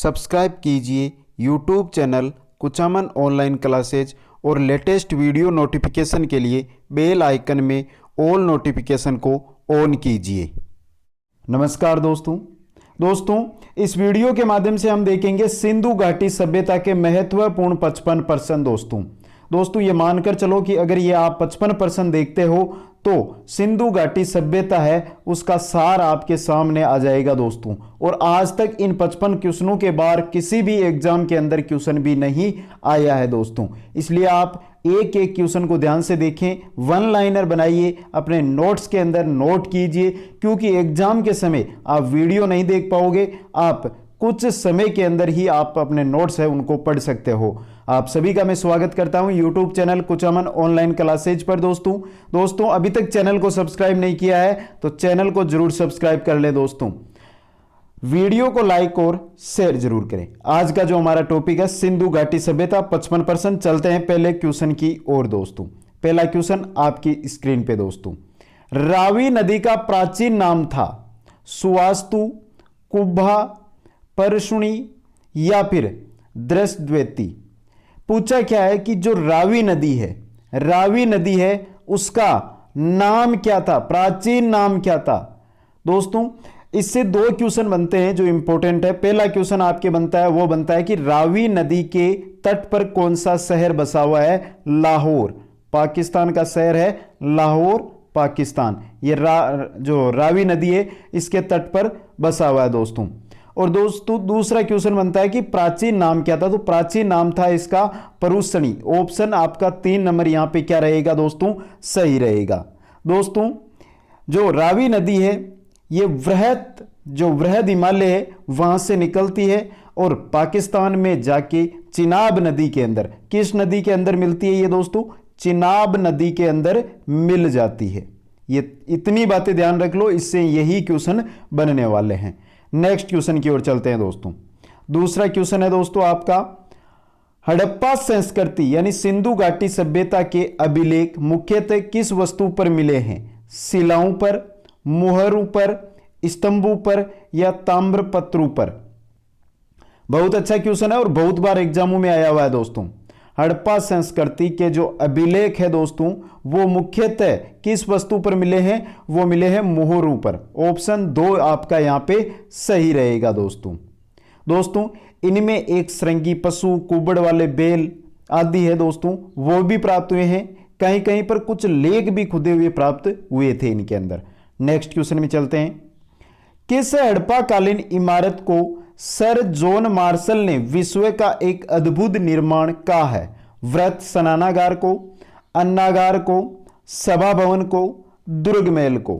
Subscribe कीजिए YouTube channel Kuchaman online classes और latest video notification के लिए बेल आइकन में ऑल नोटिफिकेशन को ऑन कीजिए। नमस्कार दोस्तों, इस वीडियो के माध्यम से हम देखेंगे सिंधु घाटी सभ्यता के महत्वपूर्ण 55%। दोस्तों ये मानकर चलो कि अगर ये आप 55% देखते हो तो सिंधु घाटी सभ्यता है उसका सार आपके सामने आ जाएगा दोस्तों। और आज तक इन 55 क्वेश्चनों के बाहर किसी भी एग्जाम के अंदर क्वेश्चन भी नहीं आया है दोस्तों। इसलिए आप एक एक क्वेश्चन को ध्यान से देखें, वन लाइनर बनाइए, अपने नोट्स के अंदर नोट कीजिए, क्योंकि एग्जाम के समय आप वीडियो नहीं देख पाओगे, आप कुछ समय के अंदर ही आप अपने नोट्स है उनको पढ़ सकते हो। आप सभी का मैं स्वागत करता हूं YouTube channel Kuchaman online classes पर। दोस्तों अभी तक चैनल को सब्सक्राइब नहीं किया है तो चैनल को जरूर सब्सक्राइब कर ले दोस्तों। वीडियो को लाइक और शेयर जरूर करें। आज का जो हमारा टॉपिक है सिंधु घाटी सभ्यता 55%। चलते हैं पहले क्वेश्चन की ओर दोस्तों। पहला क्वेश्चन आपकी स्क्रीन पे दोस्तों। रावी नदी का प्राचीन नाम था सुवास्तु, कुब्भा, परशुनी या फिर दृष्टद्वैती। पूछा क्या है कि जो रावी नदी है उसका नाम क्या था, प्राचीन नाम क्या था। दोस्तों इससे दो क्वेश्चन बनते हैं जो इंपॉर्टेंट है। पहला क्वेश्चन आपके बनता है कि रावी नदी के तट पर कौन सा शहर बसा हुआ है। लाहौर, पाकिस्तान का शहर है लाहौर, पाकिस्तान। ये जो रावी नदी है इसके तट पर बसा हुआ है दोस्तों। और दोस्तों दूसरा क्वेश्चन बनता है कि प्राचीन नाम क्या था। तो प्राचीन नाम था इसका परुशनी। ऑप्शन आपका 3 नंबर यहां पे क्या रहेगा दोस्तों, सही रहेगा। दोस्तों जो रावी नदी है ये वृहद हिमालय है वहां से निकलती है और पाकिस्तान में जाके चिनाब नदी के अंदर, किस नदी के अंदर मिलती है ये दोस्तों, चिनाब नदी के अंदर मिल जाती है। ये इतनी बातें ध्यान रख लो, इससे यही क्वेश्चन बनने वाले हैं। नेक्स्ट क्वेश्चन की ओर चलते हैं दोस्तों। दूसरा क्वेश्चन है दोस्तों आपका, हड़प्पा संस्कृति यानी सिंधु घाटी सभ्यता के अभिलेख मुख्यतः किस वस्तु पर मिले हैं। शिलाओं पर, मुहरों पर, स्तंभों पर या ताम्रपत्रों पर। बहुत अच्छा क्वेश्चन है और बहुत बार एग्जामों में आया हुआ है दोस्तों। हड़प्पा संस्कृति के जो अभिलेख है दोस्तों वो मुख्यतः किस वस्तु पर मिले हैं, वो मिले हैं मुहरों पर। ऑप्शन 2 आपका यहां पे सही रहेगा दोस्तों इनमें एक श्रृंगी पशु, कुबड़ वाले बैल आदि है दोस्तों, वो भी प्राप्त हुए हैं। कहीं कहीं पर कुछ लेख भी खुदे हुए प्राप्त हुए थे इनके अंदर। नेक्स्ट क्वेश्चन में चलते हैं। किस हड़प्पाकालीन इमारत को सर जॉन मार्शल ने विश्व का एक अद्भुत निर्माण कहा है। व्रत स्नानागार को, अन्नागार को, सभा भवन को, दुर्ग महल को।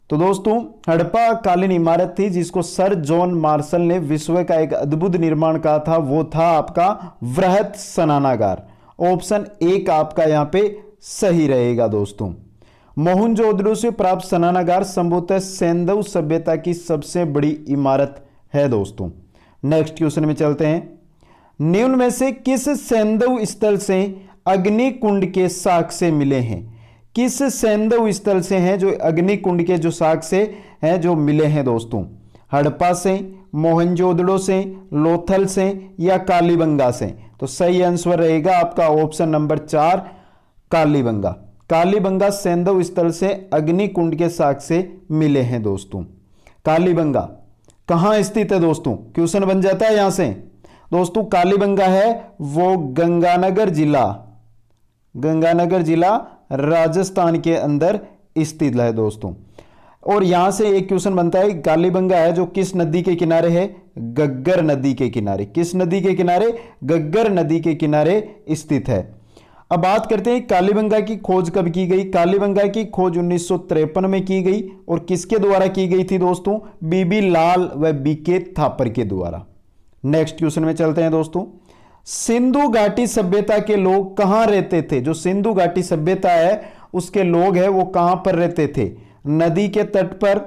तो दोस्तों हड़प्पा कालीन इमारत थी जिसको सर जॉन मार्शल ने विश्व का एक अद्भुत निर्माण कहा था, वो था आपका वृहत स्नानागार। ऑप्शन 1 आपका यहां पे सही रहेगा दोस्तों। मोहनजोदड़ो से प्राप्त स्नानागार संभवतः सिंधु सभ्यता की सबसे बड़ी इमारत है दोस्तों। नेक्स्ट क्वेश्चन में चलते हैं। निम्न में से किस सिंधु स्थल से अग्निकुंड के साक्ष्य मिले हैं। किस सिंधु स्थल से हैं जो अग्निकुंड के जो साक्ष्य हैं जो मिले हैं दोस्तों। हड़प्पा से, मोहनजोदड़ो से, लोथल से या कालीबंगा से। तो सही आंसर रहेगा आपका ऑप्शन नंबर 4 कालीबंगा। कालीबंगा सिंधु स्थल से अग्निकुंड के साक्ष्य मिले हैं दोस्तों। कालीबंगा कहां स्थित है दोस्तों, क्वेश्चन बन जाता है यहां से। दोस्तों कालीबंगा है वो गंगानगर जिला राजस्थान के अंदर स्थित है दोस्तों। और यहां से एक क्वेश्चन बनता है, कालीबंगा है जो किस नदी के किनारे है, गग्गर नदी के किनारे। किस नदी के किनारे, गग्गर नदी के किनारे स्थित है। अब बात करते हैं कालीबंगा की खोज कब की गई। कालीबंगा की खोज 1953 में की गई और किसके द्वारा की गई थी दोस्तों, बीबी लाल व बीके थापर के द्वारा। नेक्स्ट क्वेश्चन में चलते हैं दोस्तों। सिंधु घाटी सभ्यता के लोग कहां रहते थे। जो सिंधु घाटी सभ्यता है उसके लोग हैं वो कहां पर रहते थे। नदी के तट पर,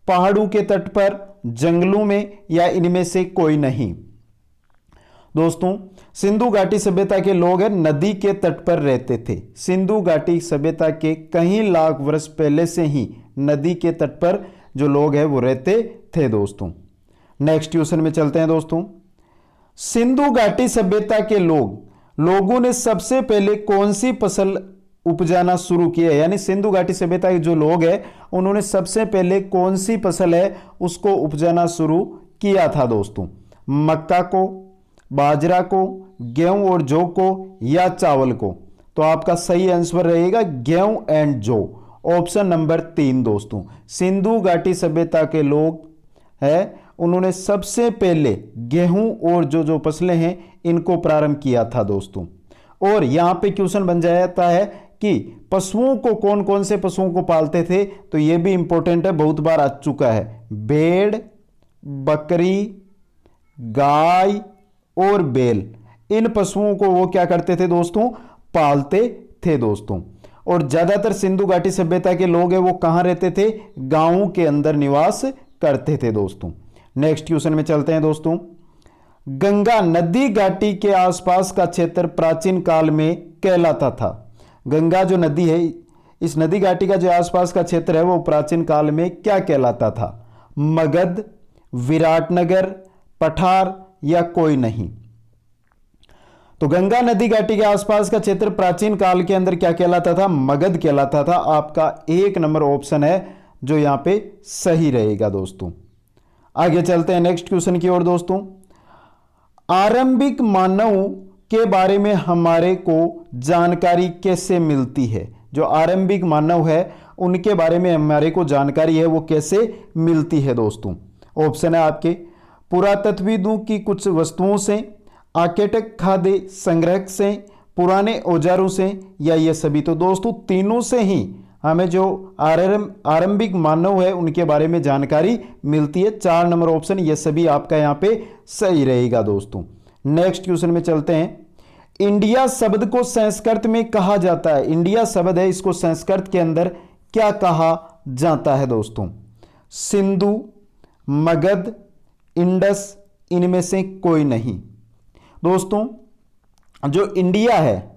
पहाड़ों के तट पर, जंगलों में या इनमें से कोई नहीं। दोस्तों सिंधु घाटी सभ्यता के लोग हैं नदी के तट पर रहते थे। सिंधु घाटी सभ्यता के कई लाख वर्ष पहले से ही नदी के तट पर जो लोग हैं वो रहते थे दोस्तों। नेक्स्ट क्वेश्चन में चलते हैं दोस्तों। सिंधु घाटी सभ्यता के लोगों ने सबसे पहले कौन सी फसल उपजाना शुरू किया, यानी सिंधु घाटी सभ्यता के जो लोग हैं उन्होंने सबसे पहले कौन सी फसल है उसको उपजाना शुरू किया था दोस्तों? मक्का को, बाजरा को, गेहूं और जौ को, या चावल को? तो आपका सही आंसर रहेगा गेहूं एंड जौ, ऑप्शन नंबर 3 दोस्तों। सिंधु घाटी सभ्यता के लोग है उन्होंने सबसे पहले गेहूं और जो फसलें हैं इनको प्रारंभ किया था दोस्तों। और यहां पे क्वेश्चन बन जाता है कि पशुओं को कौन कौन से पशुओं को पालते थे, तो यह भी इंपॉर्टेंट है, बहुत बार आ चुका है। भेड़, बकरी, गाय और बैल, इन पशुओं को वो क्या करते थे दोस्तों? पालते थे दोस्तों। और ज्यादातर सिंधु घाटी सभ्यता के लोग हैं वो कहां रहते थे? गांवों के अंदर निवास करते थे दोस्तों। नेक्स्ट क्वेश्चन में चलते हैं दोस्तों। गंगा नदी घाटी के आसपास का क्षेत्र प्राचीन काल में कहलाता था। गंगा जो नदी है, इस नदी घाटी का जो आसपास का क्षेत्र है वो प्राचीन काल में क्या कहलाता था? मगध, विराटनगर, पठार या कोई नहीं? तो गंगा नदी घाटी के आसपास का क्षेत्र प्राचीन काल के अंदर क्या कहलाता था? मगध कहलाता था। आपका 1 नंबर ऑप्शन है जो यहां पे सही रहेगा दोस्तों। आगे चलते हैं नेक्स्ट क्वेश्चन की ओर दोस्तों। आरंभिक मानव के बारे में हमारे को जानकारी कैसे मिलती है? जो आरंभिक मानव है उनके बारे में हमारे को जानकारी है वो कैसे मिलती है दोस्तों? ऑप्शन है आपके पुरातत्वविदों की कुछ वस्तुओं से, आर्किटेक्ट खाद्य संग्रह से, पुराने औजारों से, या ये सभी? तो दोस्तों तीनों से ही हमें जो आरंभिक मानव है उनके बारे में जानकारी मिलती है। 4 नंबर ऑप्शन ये सभी आपका यहां पे सही रहेगा दोस्तों। नेक्स्ट क्वेश्चन में चलते हैं। इंडिया शब्द को संस्कृत में कहा जाता है, इंडिया शब्द है इसको संस्कृत के अंदर क्या कहा जाता है दोस्तों? सिंधु, मगध, इंडस, इनमें से कोई नहीं? दोस्तों जो इंडिया है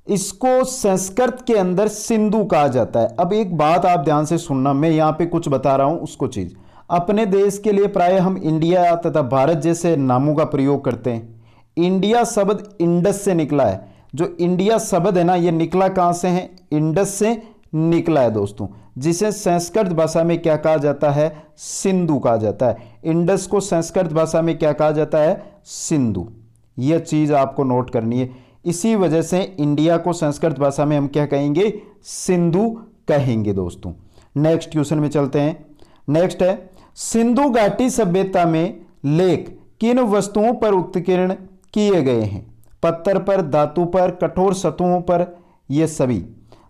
इसको संस्कृत के अंदर सिंधु कहा जाता है। अब एक बात आप ध्यान से सुनना, मैं यहां पे कुछ बता रहा हूं उसको चीज। अपने देश के लिए प्राय हम इंडिया तथा भारत जैसे नामों का प्रयोग करते हैं। इंडिया शब्द इंडस से निकला है। जो इंडिया शब्द है ना ये निकला कहां से है? इंडस से निकला है दोस्तों, जिसे संस्कृत भाषा में क्या कहा जाता है? सिंधु कहा जाता है। इंडस को संस्कृत भाषा में क्या कहा जाता है? सिंधु। यह चीज आपको नोट करनी है। इसी वजह से इंडिया को संस्कृत भाषा में हम क्या कहेंगे? सिंधु कहेंगे दोस्तों। नेक्स्ट क्वेश्चन में चलते हैं। नेक्स्ट है सिंधु घाटी सभ्यता में लेख किन वस्तुओं पर उत्कीर्ण किए गए हैं? पत्थर पर, धातु पर, कठोर सतहों पर, ये सभी?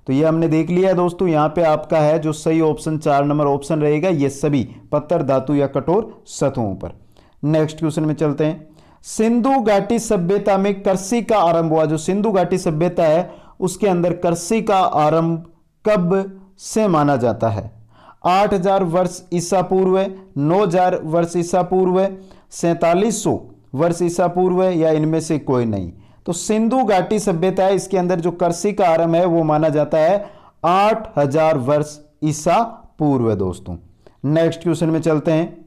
तो ये हमने देख लिया दोस्तों। यहां पे आपका है जो सही ऑप्शन 4 नंबर ऑप्शन रहेगा, ये सभी पत्थर, धातु या कठोर सतहों पर। नेक्स्ट क्वेश्चन में चलते हैं। सिंधु घाटी सभ्यता में कृषि का आरंभ हुआ। जो सिंधु घाटी सभ्यता है उसके अंदर कृषि का आरंभ कब से माना जाता है? 8000 वर्ष ईसा पूर्व, 9000 वर्ष ईसा पूर्व, 4700 वर्ष ईसा पूर्व, या इनमें से कोई नहीं? तो सिंधु घाटी सभ्यता है इसके अंदर जो कृषि का आरंभ है वो माना जाता है 8000 वर्ष ईसा पूर्व दोस्तों। नेक्स्ट क्वेश्चन में चलते हैं।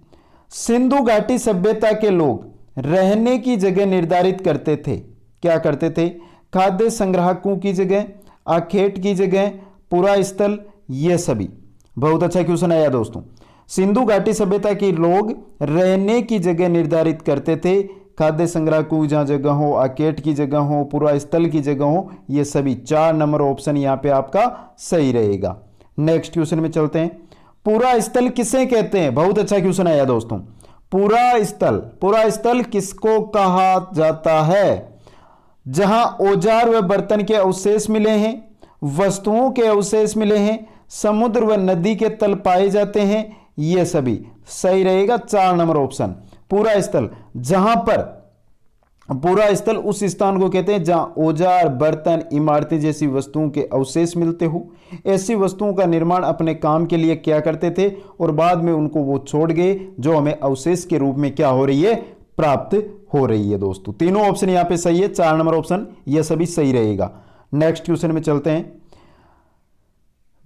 सिंधु घाटी सभ्यता के लोग रहने की जगह निर्धारित करते थे। क्या करते थे? खाद्य संग्राहकों की जगह, आखेट की जगह, पुरा स्थल, ये सभी? बहुत अच्छा क्वेश्चन आया दोस्तों। सिंधु घाटी सभ्यता के लोग रहने की जगह निर्धारित करते थे। खाद्य संग्राहकों जहां जगह हो, आकेट की जगह हो, पुरा स्थल की जगह हो, ये सभी? 4 नंबर ऑप्शन यहां पे आपका सही रहेगा। नेक्स्ट क्वेश्चन में चलते हैं। पुरा स्थल किसे कहते हैं? बहुत अच्छा क्वेश्चन आया दोस्तों। पुरा स्थल किसको कहा जाता है? जहां औजार व बर्तन के अवशेष मिले हैं, वस्तुओं के अवशेष मिले हैं, समुद्र व नदी के तल पाए जाते हैं, ये सभी? सही रहेगा 4 नंबर ऑप्शन। पूरा स्थल, जहां पर पूरा स्थल उस स्थान को कहते हैं जहां औजार, बर्तन, इमारतें जैसी वस्तुओं के अवशेष मिलते हो। ऐसी वस्तुओं का निर्माण अपने काम के लिए क्या करते थे और बाद में उनको वो छोड़ गए जो हमें अवशेष के रूप में क्या हो रही है? प्राप्त हो रही है दोस्तों। तीनों ऑप्शन यहां पे सही है। 4 नंबर ऑप्शन ये सभी सही रहेगा। नेक्स्ट क्वेश्चन में चलते हैं।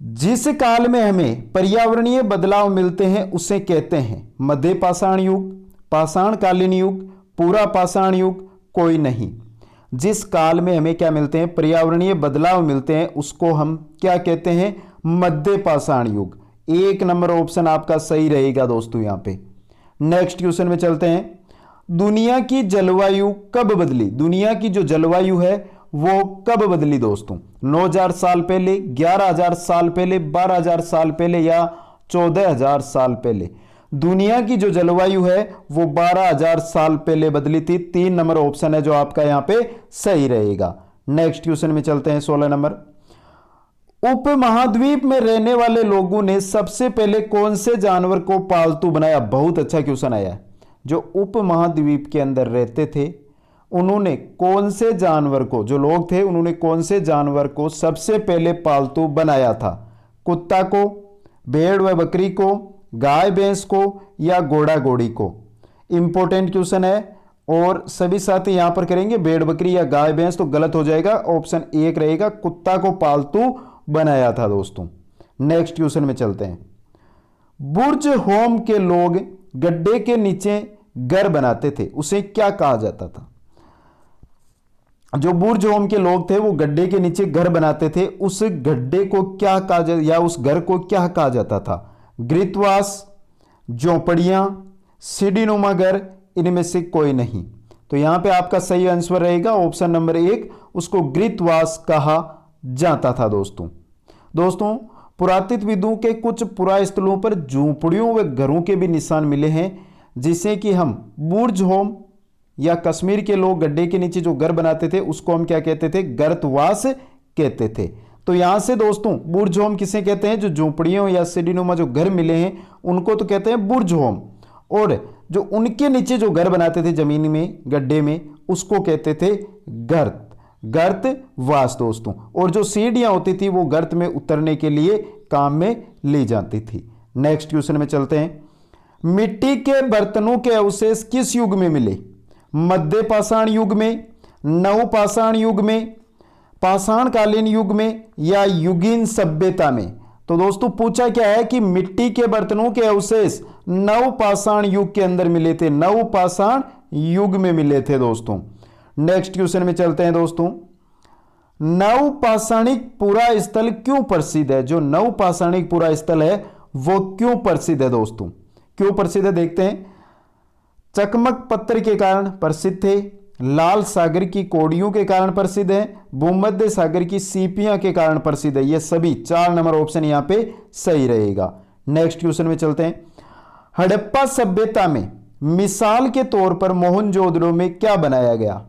जिस काल में हमें पर्यावरणीय बदलाव मिलते हैं उसे कहते हैं मध्य पाषाण युग, पाषाणकालीन युग, पूरा पाषाण युग, कोई नहीं। जिस काल में हमें क्या मिलते हैं, पर्यावरणीय बदलाव मिलते हैं, उसको हम क्या कहते हैं, मध्य पाषाण युग। 1 नंबर ऑप्शन आपका सही रहेगा दोस्तों यहां पे। नेक्स्ट क्वेश्चन में चलते हैं। दुनिया की जलवायु कब बदली? दुनिया की जो जलवायु है वो कब बदली दोस्तों? 9000 साल पहले, 11000 साल पहले, 12000 साल पहले या 14000 साल पहले? दुनिया की जो जलवायु है वो 12000 साल पहले बदली थी। 3 नंबर ऑप्शन है जो आपका यहां पे सही रहेगा। नेक्स्ट क्वेश्चन में चलते हैं 16 नंबर। उपमहाद्वीप में रहने वाले लोगों ने सबसे पहले कौन से जानवर को पालतू बनाया? बहुत अच्छा क्वेश्चन आया है। जो उपमहाद्वीप के अंदर रहते थे उन्होंने कौन से जानवर को, जो लोग थे उन्होंने कौन से जानवर को सबसे पहले पालतू बनाया था? कुत्ता को, भेड़ व बकरी को, गाय भैंस को या घोड़ा घोड़ी को? इंपॉर्टेंट क्वेश्चन है और सभी साथी यहां पर करेंगे भेड़ बकरी या गाय भैंस तो गलत हो जाएगा। ऑप्शन 1 रहेगा, कुत्ता को पालतू बनाया था दोस्तों। नेक्स्ट क्वेश्चन में चलते हैं। बुर्ज होम के लोग गड्ढे के नीचे घर बनाते थे, उसे क्या कहा जाता था? जो बुर्ज होम के लोग थे वो गड्ढे के नीचे घर बनाते थे, उस गड्ढे को क्या कहा या उस घर को क्या कहा जाता था? गृहवास, झोपड़ियां, सीढ़ीनुमा घर, इनमें से कोई नहीं। तो यहां पे आपका सही आंसर रहेगा ऑप्शन नंबर 1, उसको गृहवास कहा जाता था दोस्तों। दोस्तों पुरातत्वविदों के कुछ पुरास्थलों पर झोपड़ियों व घरों के भी निशान मिले हैं, जिसे कि हम बुर्ज होम या कश्मीर के लोग गड्ढे के नीचे जो घर बनाते थे उसको हम क्या कहते थे? गर्तवास कहते थे। तो यहां से दोस्तों बुर्ज होम किसे कहते हैं? जो झोपड़ियों या सीढ़ीनुमा जो घर मिले हैं उनको तो कहते हैं बुर्ज होम, और जो उनके नीचे जो घर बनाते थे जमीन में, गड्ढे में, उसको कहते थे गर्त, गर्तवास दोस्तों। और जो सीढ़ियां होती थी वो गर्त में उतरने के लिए काम में ली जाती थी। नेक्स्ट क्वेश्चन में चलते हैं। मिट्टी के बर्तनों के अवशेष किस युग में मिले? मध्य पाषाण युग में, नव पाषाण युग में, पाषाणकालीन युग में या युगीन सभ्यता में? तो दोस्तों पूछा क्या है कि मिट्टी के बर्तनों के अवशेष नव पाषाण युग के अंदर मिले थे, नव पाषाण युग में मिले थे दोस्तों। नेक्स्ट क्वेश्चन में चलते हैं दोस्तों। नव पाषाणिक पुरा स्थल क्यों प्रसिद्ध है? जो नव पाषाणिक पुरा स्थल है वो क्यों प्रसिद्ध है दोस्तों? क्यों प्रसिद्ध है देखते हैं। चकमक पत्थर के कारण प्रसिद्ध थे, लाल सागर की कोड़ियों के कारण प्रसिद्ध है, भूमध्य सागर की सीपियां के कारण प्रसिद्ध है। ये सभी 4 नंबर ऑप्शन यहां पे सही रहेगा। नेक्स्ट क्वेश्चन में चलते हैं। हड़प्पा सभ्यता में मिसाल के तौर पर मोहनजोदड़ो में क्या बनाया गया?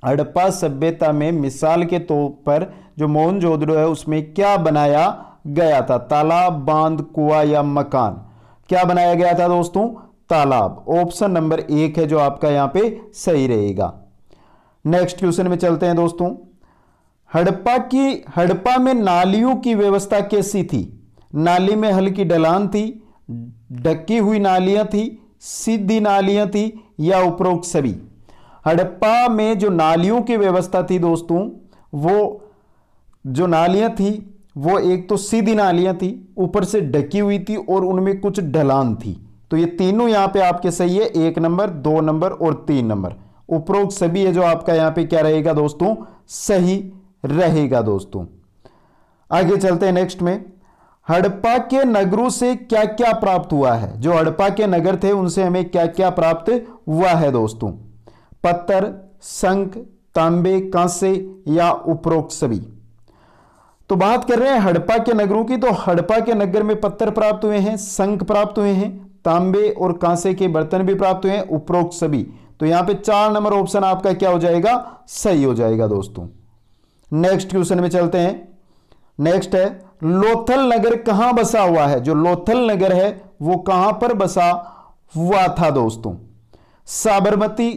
हड़प्पा सभ्यता में मिसाल के तौर पर जो मोहनजोदड़ो है उसमें क्या बनाया गया था? तालाब, बांध, कुआं या मकान? क्या बनाया गया था दोस्तों? तालाब। ऑप्शन नंबर 1 है जो आपका यहां पे सही रहेगा। नेक्स्ट क्वेश्चन में चलते हैं दोस्तों। हड़प्पा में नालियों की व्यवस्था कैसी थी? नाली में हल्की ढलान थी, ढकी हुई नालियां थी, सीधी नालियां थी या उपरोक्त सभी? हड़प्पा में जो नालियों की व्यवस्था थी दोस्तों, वो जो नालियां थी वो एक तो सीधी नालियां थी, ऊपर से ढकी हुई थी और उनमें कुछ ढलान थी। तो ये तीनों यहां पे आपके सही है, 1 नंबर, 2 नंबर और 3 नंबर। उपरोक्त सभी है जो आपका यहां पे क्या रहेगा दोस्तों? सही रहेगा दोस्तों। आगे चलते हैं नेक्स्ट में। हड़प्पा के नगरों से क्या क्या प्राप्त हुआ है? जो हड़प्पा के नगर थे उनसे हमें क्या क्या प्राप्त हुआ है दोस्तों? पत्थर, शंख, तांबे, कांसे या उपरोक्त सभी? तो बात कर रहे हैं हड़प्पा के नगरों की, तो हड़प्पा के नगर में पत्थर प्राप्त हुए हैं, शंख प्राप्त हुए हैं, तांबे और कांसे के बर्तन भी प्राप्त हुए हैं, उपरोक्त सभी। तो यहां पे 4 नंबर ऑप्शन आपका क्या हो जाएगा? सही हो जाएगा दोस्तों। नेक्स्ट क्वेश्चन में चलते हैं। नेक्स्ट है, लोथल नगर कहां बसा हुआ है? जो लोथल नगर है वो कहां पर बसा हुआ था दोस्तों? साबरमती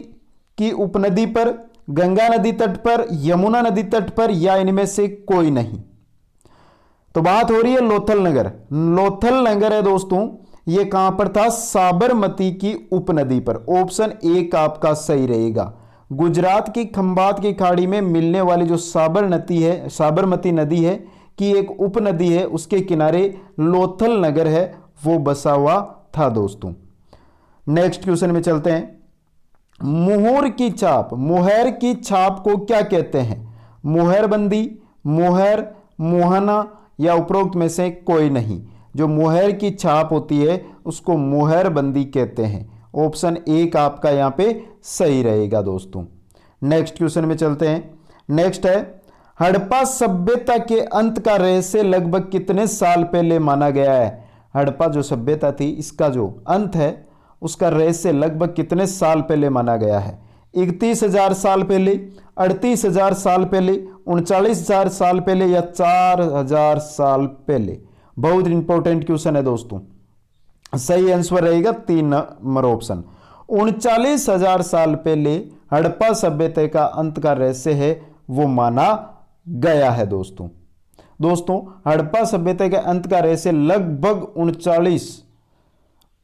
की उपनदी पर, गंगा नदी तट पर, यमुना नदी तट पर या इनमें से कोई नहीं? तो बात हो रही है लोथल नगर। लोथल नगर है दोस्तों, ये कहां पर था? साबरमती की उपनदी पर। ऑप्शन 1 आपका सही रहेगा। गुजरात की खंबात की खाड़ी में मिलने वाली जो साबरमती नदी है, की एक उपनदी है, उसके किनारे लोथल नगर है, वो बसा हुआ था दोस्तों। नेक्स्ट क्वेश्चन में चलते हैं। मुहर की छाप, मुहर की छाप को क्या कहते हैं? मुहरबंदी, मुहर, मुहाना या उपरोक्त में से कोई नहीं। जो मुहर की छाप होती है उसको मुहरबंदी कहते हैं। ऑप्शन एक आपका यहां पे सही रहेगा दोस्तों। नेक्स्ट क्वेश्चन में चलते हैं। नेक्स्ट है, हड़प्पा सभ्यता के अंत का रहस्य लगभग कितने साल पहले माना गया है? हड़प्पा जो सभ्यता थी इसका जो अंत है उसका रहस्य लगभग कितने साल पहले माना गया है? 31,000 साल पहले, 38,000 साल पहले, 39,000 साल पहले या 4,000 साल पहले? बहुत इंपॉर्टेंट क्वेश्चन है दोस्तों। सही आंसर रहेगा 3 नंबर ऑप्शन। 39,000 साल पहले हड़प्पा सभ्यता का अंत का रहस्य है वो माना गया है दोस्तों। हड़प्पा सभ्यता के अंत का रहस्य लगभग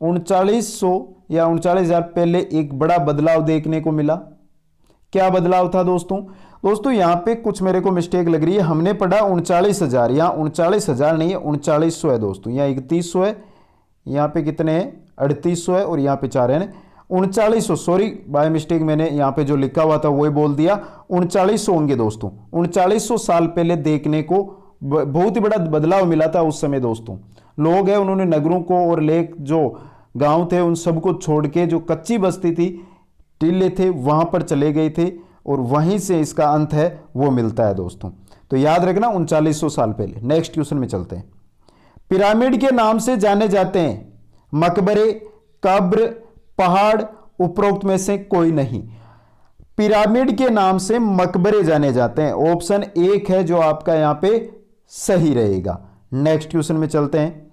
3900 या 39,000 पहले एक बड़ा बदलाव देखने को मिला। क्या बदलाव था दोस्तों? यहां पे कुछ मेरे को मिस्टेक लग रही है। हमने पढ़ा 39,000, यहां 39,000 नहीं है, 3900 है दोस्तों। यहां 3100 है, यहां पे कितने हैं? 3800 है और यहां पे 4 है, 3900। सॉरी बाय मिस्टेक, मैंने यहां पे जो लिखा हुआ था वही बोल दिया। 3900 होंगे दोस्तों। 3900 साल पहले देखने को बहुत ही बड़ा बदलाव मिला था उस समय दोस्तों। लोग हैं उन्होंने नगरों को और लेक जो गांव थे उन सबको छोड़ के जो कच्ची बस्ती थी, टीले थे, वहां पर चले गए थे और वहीं से इसका अंत है वो मिलता है दोस्तों। तो याद रखना 3900 साल पहले। नेक्स्ट क्वेश्चन में चलते हैं। पिरामिड के नाम से जाने जाते हैं मकबरे, कब्र, पहाड़, उपरोक्त में से कोई नहीं। पिरामिड के नाम से मकबरे जाने जाते हैं। ऑप्शन एक है जो आपका यहां पे सही रहेगा। नेक्स्ट क्वेश्चन में चलते हैं।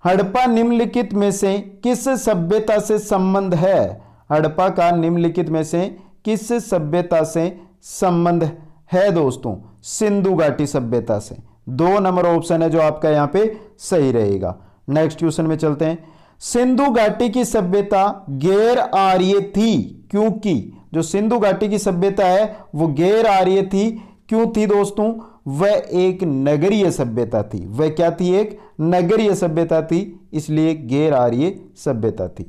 हड़प्पा निम्नलिखित में से किस सभ्यता से संबंध है? हड़प्पा का निम्नलिखित में से किस सभ्यता से संबंध है दोस्तों? सिंधु घाटी सभ्यता से। 2 नंबर ऑप्शन है जो आपका यहां पे सही रहेगा। नेक्स्ट क्वेश्चन में चलते हैं। सिंधु घाटी की सभ्यता गैर आर्य थी क्योंकि, जो सिंधु घाटी की सभ्यता है वो गैर आर्य थी। क्यों थी दोस्तों? वह एक नगरीय सभ्यता थी। वह क्या थी? एक नगरीय सभ्यता थी, इसलिए गैर आर्य सभ्यता थी।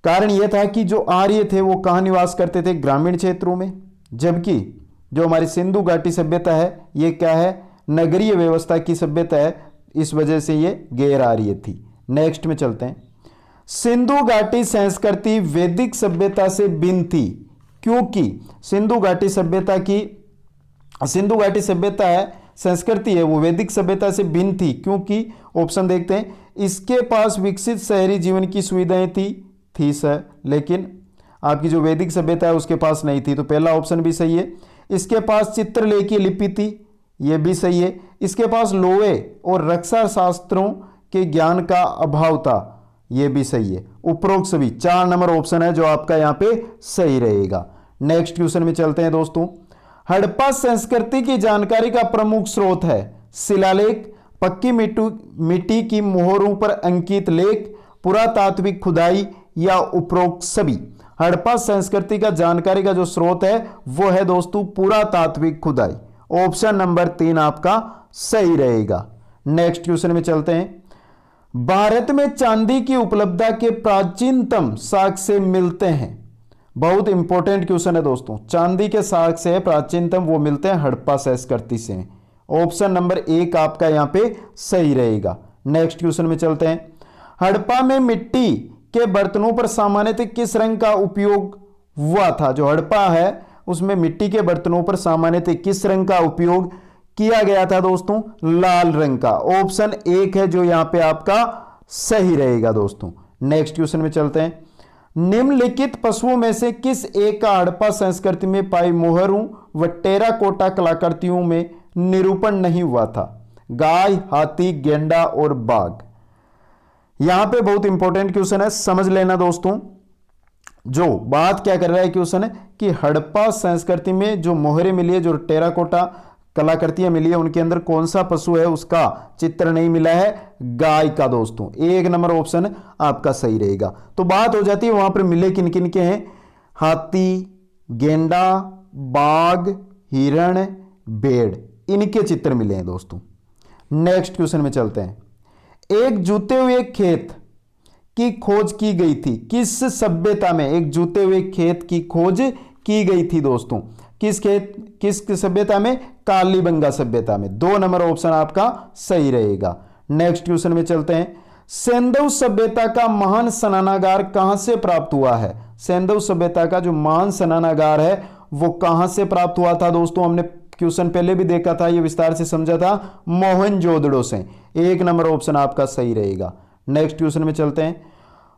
कारण यह था कि जो आर्य थे वो कहां निवास करते थे? ग्रामीण क्षेत्रों में, जबकि जो हमारी सिंधु घाटी सभ्यता है ये क्या है? नगरीय व्यवस्था की सभ्यता है, इस वजह से ये गैर आर्य थी। नेक्स्ट में चलते हैं। सिंधु घाटी संस्कृति वैदिक सभ्यता से भिन्न थी क्योंकि सिंधु घाटी सभ्यता है, संस्कृति है, वो वैदिक सभ्यता से भिन्न थी क्योंकि, ऑप्शन देखते हैं, इसके पास विकसित शहरी जीवन की सुविधाएं थी सर, लेकिन आपकी जो वैदिक सभ्यता है उसके पास नहीं थी। तो पहला ऑप्शन भी सही है। इसके पास चित्रलेखी लिपि थी, यह भी सही है। इसके पास लोहे और रक्षा शास्त्रों के ज्ञान का अभाव था, यह भी सही है। उपरोक्त सभी 4 नंबर ऑप्शन है जो आपका यहां पे सही रहेगा। नेक्स्ट क्वेश्चन में चलते हैं दोस्तों। हड़प्पा संस्कृति की जानकारी का प्रमुख स्रोत है शिलालेख, पक्की मिट्टी की मोहरों पर अंकित लेख, पुरातात्विक खुदाई या उपरोक्त सभी? हड़प्पा संस्कृति का जानकारी का जो स्रोत है वो है दोस्तों पुरातात्विक खुदाई। ऑप्शन नंबर 3 आपका सही रहेगा। नेक्स्ट क्वेश्चन में चलते हैं। भारत में चांदी की उपलब्धता के प्राचीनतम साक्ष्य मिलते हैं। बहुत इंपॉर्टेंट क्वेश्चन है दोस्तों। चांदी के साक्ष्य प्राचीनतम वो मिलते हैं हड़प्पा संस्कृति से। ऑप्शन नंबर 1 आपका यहां पे सही रहेगा। नेक्स्ट क्वेश्चन में चलते हैं। हड़प्पा में मिट्टी के बर्तनों पर सामान्यतः किस रंग का उपयोग हुआ था? जो हड़प्पा है उसमें मिट्टी के बर्तनों पर सामान्यतः किस रंग का उपयोग किया गया था दोस्तों? लाल रंग का। ऑप्शन 1 है जो यहां पे आपका सही रहेगा दोस्तों। नेक्स्ट क्वेश्चन में चलते हैं। निम्नलिखित पशुओं में से किस एक का हड़प्पा संस्कृति में पाई मोहरों व टेराकोटा कलाकृतियों में निरूपण नहीं हुआ था? गाय, हाथी, गेंडा और बाघ। यहां पे बहुत इंपॉर्टेंट क्वेश्चन है, समझ लेना दोस्तों। जो बात क्या कर रहा है क्वेश्चन है कि हड़प्पा संस्कृति में जो मोहरें मिली है, जो टेराकोटा कलाकृतियां मिली है, उनके अंदर कौन सा पशु है उसका चित्र नहीं मिला है? गाय का दोस्तों। 1 नंबर ऑप्शन आपका सही रहेगा। तो बात हो जाती है वहां पर मिले किन किन के हैं? हाथी, गेंडा, बाघ, हिरण, भेड़। इनके चित्र मिले हैं दोस्तों। नेक्स्ट क्वेश्चन में चलते हैं। एक जूते हुए खेत की खोज की गई थी किस सभ्यता में? एक जूते हुए खेत की खोज की गई थी दोस्तों, किस सभ्यता में? कालीबंगा सभ्यता में। 2 नंबर ऑप्शन आपका सही रहेगा। नेक्स्ट क्वेश्चन में चलते हैं। सिंधु सभ्यता का महान स्नानागार कहां से प्राप्त हुआ है? सिंधु सभ्यता का जो महान स्नानागार है वो कहां से प्राप्त हुआ था दोस्तों? हमने क्वेश्चन पहले भी देखा था, ये विस्तार से समझा था, मोहनजोदड़ो से। 1 नंबर ऑप्शन आपका सही रहेगा। नेक्स्ट क्वेश्चन में चलते हैं।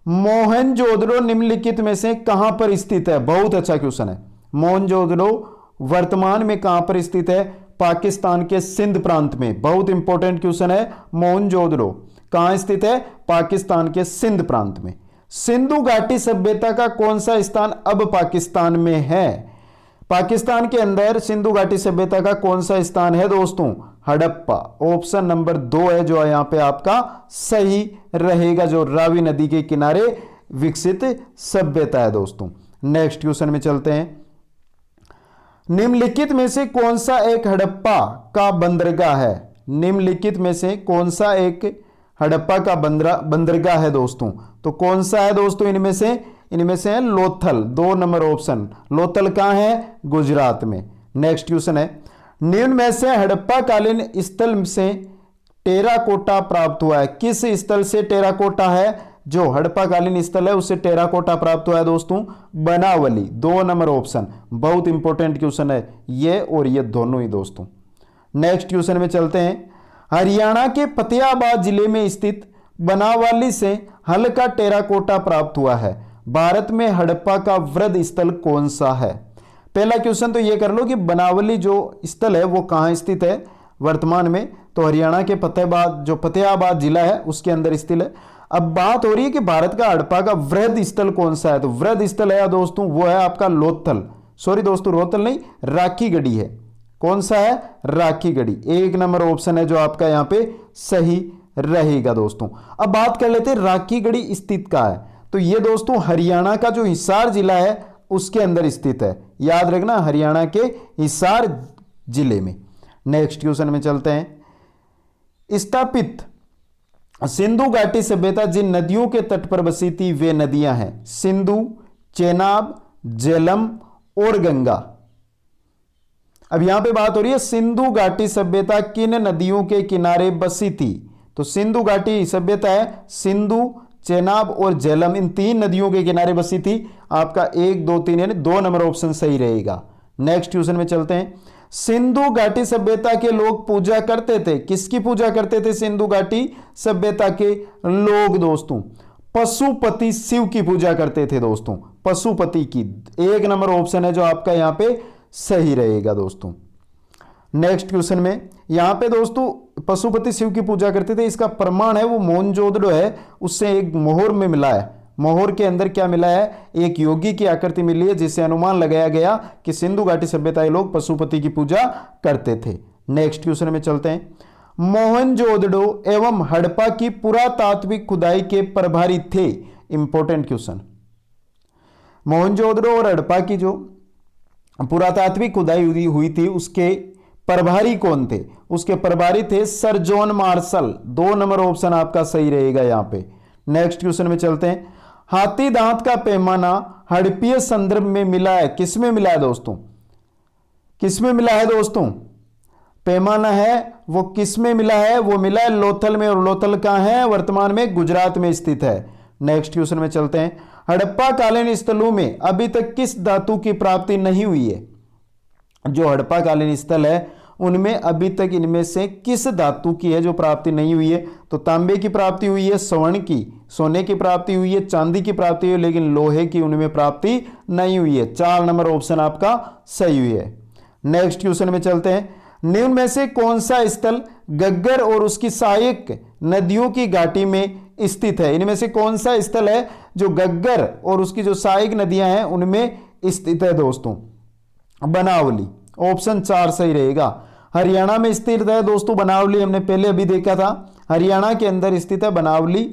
मोहनजोदड़ो निम्नलिखित में से कहां पर स्थित है? बहुत अच्छा क्वेश्चन है। मोहनजोदड़ो वर्तमान में कहां पर स्थित है? पाकिस्तान के सिंध प्रांत में। बहुत इंपॉर्टेंट क्वेश्चन है। मोहनजोदड़ो कहां स्थित है? पाकिस्तान के सिंध प्रांत में। सिंधु घाटी सभ्यता का कौन सा स्थान अब पाकिस्तान में है? पाकिस्तान के अंदर सिंधु घाटी सभ्यता का कौन सा स्थान है दोस्तों? हड़प्पा। ऑप्शन नंबर 2 है जो यहां पे आपका सही रहेगा, जो रावी नदी के किनारे विकसित सभ्यता है दोस्तों। नेक्स्ट क्वेश्चन में चलते हैं। निम्नलिखित में से कौन सा एक हड़प्पा का बंदरगाह है? निम्नलिखित में से कौन सा एक हड़प्पा का बंदरगाह है दोस्तों? तो कौन सा है दोस्तों? इनमें से है लोथल। 2 number option. लोथल कहां है? गुजरात में। नेक्स्ट क्वेश्चन है। निम्न में से हड़प्पा कालीन स्थल से टेराकोटा प्राप्त हुआ है? किस स्थल से टेराकोटा है? जो हड़प्पा कालीन स्थल है उससे टेराकोटा प्राप्त हुआ है दोस्तों, बनावली। 2 नंबर ऑप्शन। बहुत इंपॉर्टेंट क्वेश्चन है ये और ये दोनों ही दोस्तों। नेक्स्ट क्वेश्चन में चलते हैं। हरियाणा के फतेहाबाद जिले में स्थित बनावली से हल्का टेराकोटा प्राप्त हुआ है। भारत में हड़प्पा का वृद्ध स्थल कौन सा है? पहला क्वेश्चन तो ये कर लो कि बनावली जो स्थल है वो कहां स्थित है वर्तमान में? तो हरियाणा के फतेहाबाद जिला है उसके अंदर स्थित है। अब बात हो रही है कि भारत का हड़प्पा का वृद्ध स्थल कौन सा है? तो वृद्ध स्थल है दोस्तों वो है आपका लोथल। सॉरी दोस्तों, रोहतल नहीं, राखीगढ़ी है। कौन सा है? राखीगढ़ी। 1 नंबर ऑप्शन है जो आपका यहां पे सही रहेगा दोस्तों। अब बात कर लेते हैं राखीगढ़ी स्थित का है। तो ये दोस्तों हरियाणा का जो हिसार जिला है उसके अंदर स्थित है। याद रखना, हरियाणा के हिसार जिले में। नेक्स्ट क्वेश्चन में चलते हैं। स्थापित सिंधु घाटी सभ्यता जिन नदियों के तट पर बसी थी वे नदियां हैं सिंधु, चेनाब, झेलम और गंगा। अब यहां पे बात हो रही है सिंधु घाटी सभ्यता किन नदियों के किनारे बसी थी? तो सिंधु घाटी सभ्यता है सिंधु, चेनाब और झेलम, इन 3 नदियों के किनारे बसी थी। आपका 1, 2, 3 यानी 2 नंबर ऑप्शन सही रहेगा। नेक्स्ट क्वेश्चन में चलते हैं। सिंधु घाटी सभ्यता के लोग पूजा करते थे, किसकी पूजा करते थे सिंधु घाटी सभ्यता के लोग दोस्तों? पशुपति शिव की पूजा करते थे दोस्तों, पशुपति की। 1 नंबर ऑप्शन है जो आपका यहां पे सही रहेगा दोस्तों। नेक्स्ट क्वेश्चन में यहां पे दोस्तों पशुपति शिव की पूजा करते थे, इसका प्रमाण है वो मोहनजोदड़ो है, उससे एक मोहर में मिला है। मोहर के अंदर क्या मिला है? एक योगी की आकृति मिली है, जिससे अनुमान लगाया गया कि सिंधु घाटी सभ्यता के लोग पशुपति की पूजा करते थे। नेक्स्ट क्वेश्चन में चलते हैं। मोहनजोदड़ो एवं हड़प्पा की पुरातात्विक खुदाई के प्रभारी थे। Important question. मोहनजोदड़ो और हड़प्पा की जो पुरातात्विक खुदाई हुई थी उसके प्रभारी कौन थे? उसके प्रभारी थे sir John Marshall. 2 number option आपका सही रहेगा यहां पे। नेक्स्ट क्वेश्चन में चलते हैं। हाथी दांत का पैमाना हड़प्पीय संदर्भ में मिला है, किसमें मिला है दोस्तों? किसमें मिला है दोस्तों? पैमाना है वो किसमें मिला है? वो मिला है लोथल में, और लोथल कहां है? वर्तमान में गुजरात में स्थित है। नेक्स्ट क्वेश्चन में चलते हैं। हड़प्पा कालीन स्थलों में अभी तक किस धातु की प्राप्ति नहीं हुई है? जो हड़प्पा कालीन स्थल है उनमें अभी तक इनमें से किस धातु की है जो प्राप्ति नहीं हुई है? तो तांबे की प्राप्ति हुई है, स्वर्ण की, सोने की प्राप्ति हुई है, चांदी की प्राप्ति हुई है, लेकिन लोहे की उनमें प्राप्ति नहीं हुई है। 4 नंबर ऑप्शन आपका सही हुई है। नेक्स्ट क्वेश्चन में चलते हैं। निम्न में से कौन सा स्थल गग्गर और उसकी सहायक नदियों की घाटी में स्थित है? इनमें से कौन सा स्थल है जो गग्गर और उसकी जो सहायक नदियां हैं उनमें स्थित है दोस्तों? बनावली। ऑप्शन 4 सही रहेगा। हरियाणा में स्थित है दोस्तों बनावली, हमने पहले अभी देखा था। हरियाणा के अंदर स्थित है बनावली,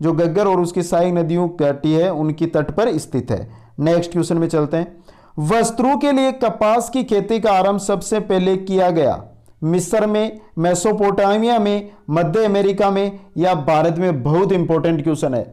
जो गग्गर और उसकी सहायक नदियों घाटी है उनकी तट पर स्थित है। नेक्स्ट क्वेश्चन में चलते हैं। वस्त्रों के लिए कपास की खेती का आरंभ सबसे पहले किया गया मिस्र में, मेसोपोटामिया में, मध्य अमेरिका में या भारत में? बहुत इंपॉर्टेंट क्वेश्चन है।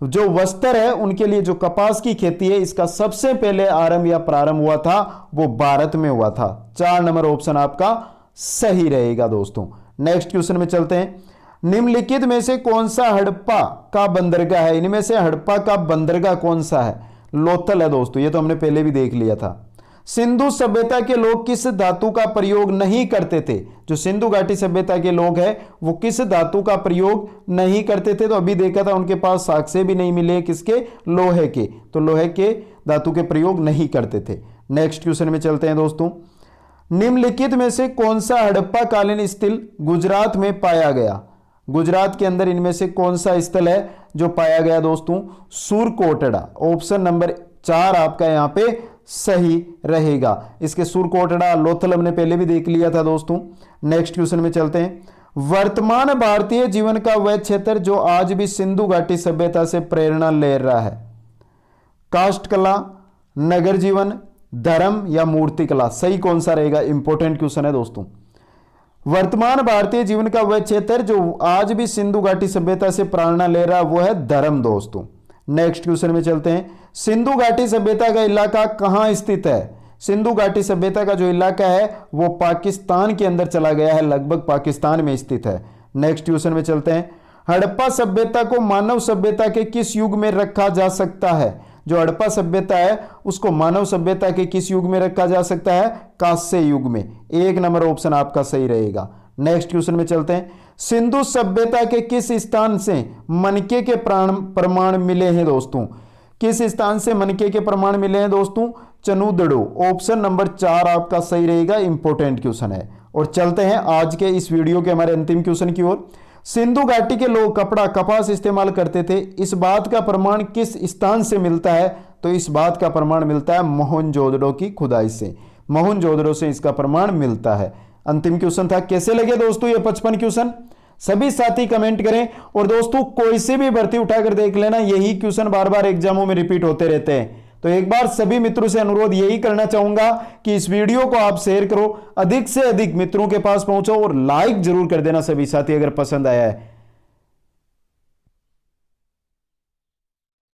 जो वस्त्र है उनके लिए जो कपास की खेती है, इसका सबसे पहले आरंभ या प्रारंभ हुआ था वो भारत में हुआ था। 4 नंबर ऑप्शन आपका सही रहेगा दोस्तों। नेक्स्ट क्वेश्चन में चलते हैं। निम्नलिखित में से कौन सा हड़प्पा का बंदरगाह है? इनमें से हड़प्पा का बंदरगाह कौन सा है? लोथल है दोस्तों, ये तो हमने पहले भी देख लिया था। सिंधु सभ्यता के लोग किस धातु का प्रयोग नहीं करते थे? जो सिंधु घाटी सभ्यता के लोग हैं वो किस धातु का प्रयोग नहीं करते थे? तो अभी देखा था उनके पास साक्ष्य भी नहीं मिले, किसके? लोहे के। तो लोहे के धातु के प्रयोग नहीं करते थे। नेक्स्ट क्वेश्चन में चलते हैं दोस्तों। निम्नलिखित में से कौन सा हड़प्पा कालीन स्थल गुजरात में पाया गया? गुजरात के अंदर इनमें से कौन सा स्थल है जो पाया गया दोस्तों? सूरकोटड़ा। ऑप्शन नंबर 4 आपका यहां पे सही रहेगा। इसके सूरकोटड़ा, लोथल हमने पहले भी देख लिया था दोस्तों। नेक्स्ट क्वेश्चन में चलते हैं। वर्तमान भारतीय जीवन का वह क्षेत्र जो आज भी सिंधु घाटी सभ्यता से प्रेरणा ले रहा है? काष्ठ कला, नगर जीवन, धर्म या मूर्ति कला? सही कौन सा रहेगा? इंपॉर्टेंट क्वेश्चन है दोस्तों। वर्तमान भारतीय जीवन का वह क्षेत्र जो आज भी सिंधु घाटी सभ्यता से प्रेरणा ले रहा है वो है धर्म दोस्तों। नेक्स्ट क्वेश्चन में चलते हैं। सिंधु घाटी सभ्यता का इलाका कहां स्थित है? सिंधु घाटी सभ्यता का जो इलाका है वो पाकिस्तान के अंदर चला गया है, लगभग पाकिस्तान में स्थित है। नेक्स्ट क्वेश्चन में चलते हैं। हड़प्पा सभ्यता को मानव सभ्यता के किस युग में रखा जा सकता है? जो हड़प्पा सभ्यता है उसको मानव सभ्यता के किस युग में रखा जा सकता है? कांस्य युग में। 1 नंबर ऑप्शन आपका सही रहेगा। नेक्स्ट क्वेश्चन में चलते हैं। सिंधु सभ्यता के किस स्थान से मनके के प्रमाण मिले हैं दोस्तों? किस स्थान से मनके के प्रमाण मिले हैं दोस्तों? चनुदड़ो। ऑप्शन नंबर 4 आपका सही रहेगा। इंपॉर्टेंट क्वेश्चन है। और चलते हैं आज के इस वीडियो के हमारे अंतिम क्वेश्चन की ओर। सिंधु घाटी के लोग कपड़ा, कपास इस्तेमाल करते थे, इस बात का प्रमाण किस स्थान से मिलता है? तो इस बात का प्रमाण मिलता है मोहनजोदड़ो की खुदाई से। मोहनजोदड़ो से इसका प्रमाण मिलता है। अंतिम क्वेश्चन था। कैसे लगे दोस्तों ये 55 क्वेश्चन? सभी साथी कमेंट करें। और दोस्तों कोई से भी भर्ती उठाकर देख लेना, यही क्वेश्चन बार बार एग्जामों में रिपीट होते रहते हैं। तो एक बार सभी मित्रों से अनुरोध यही करना चाहूंगा कि इस वीडियो को आप शेयर करो, अधिक से अधिक मित्रों के पास पहुंचो और लाइक जरूर कर देना सभी साथी अगर पसंद आया है।